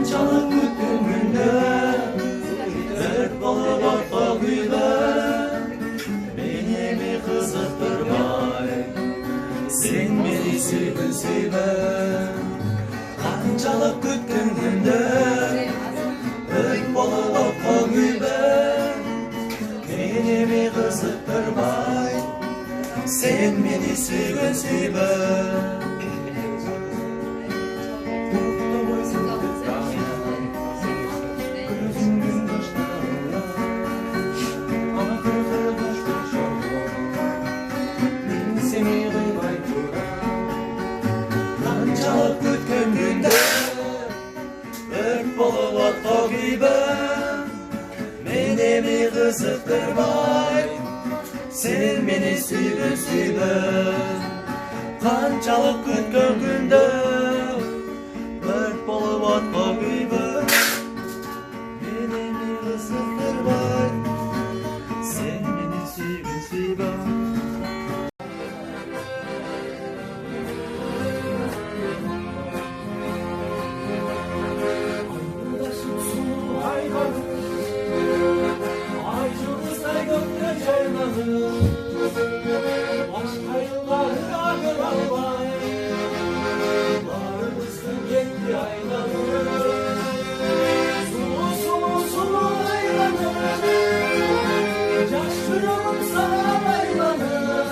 Kançalık bütününde dört balı var tabibe. Beni mi kızıktırmay, sen beni sevme. Kançalık bütününde dört balı var tabibe. Beni mi kızıktırmay, sen beni sevme. Kançalık bütününde dört balı var tabibe. Beni mi kızıktırmay, sen beni sevme. Kançalık bütününde dört balı var tabibe. Beni mi kızıktırmay, sen beni sevme. Başka yılları ağır albay, varımızın yetti ayları. Sulu sulu aylanır, yaşıyorum sana baylanır.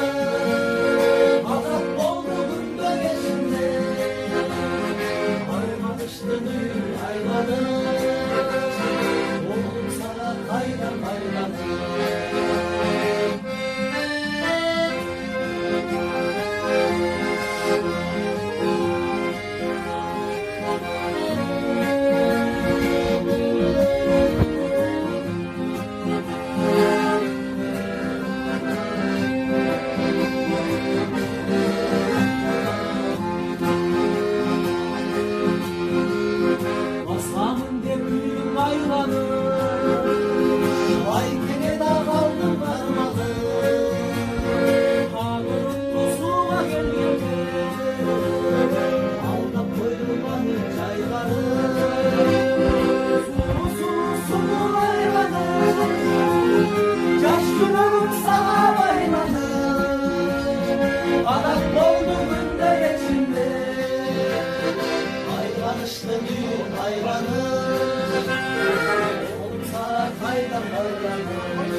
Adam oldu bunda geçimde, aymanışlı düğün aylanır. Oğlum sana aylan aylanır. Masamın demir aylanı, ay yine de kaldım varmalı. Ağırın bozuma gölgede, alda koydum bana çayları. Sulu aylanı, yaşlılarım sana baylanı. Adak doldu günde geçimde, aylanışlı düğün aylanı. Oğlum sana kaydan aylanı.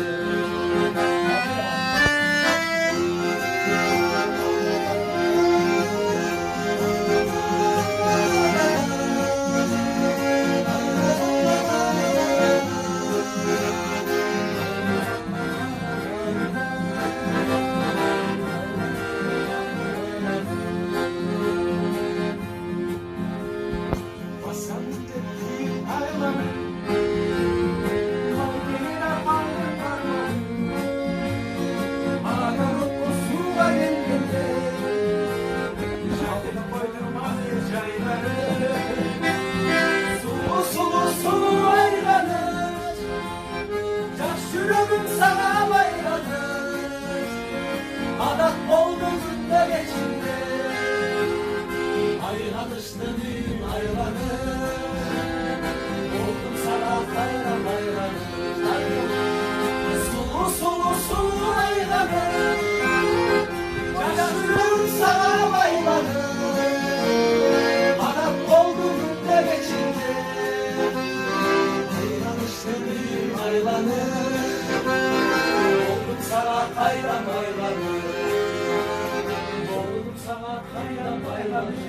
Sulu aylanır, yaşıyorum sana baylanır. Adak oldu günde geçimde, aylanışlı düğün aylanır. Oldum sana bayram baylanır. Sulu aylanır, yaşıyorum sana baylanır. Adak oldu günde geçimde, aylanır. Oldum sana kayran aylanır. Oldum sana kayran aylanır.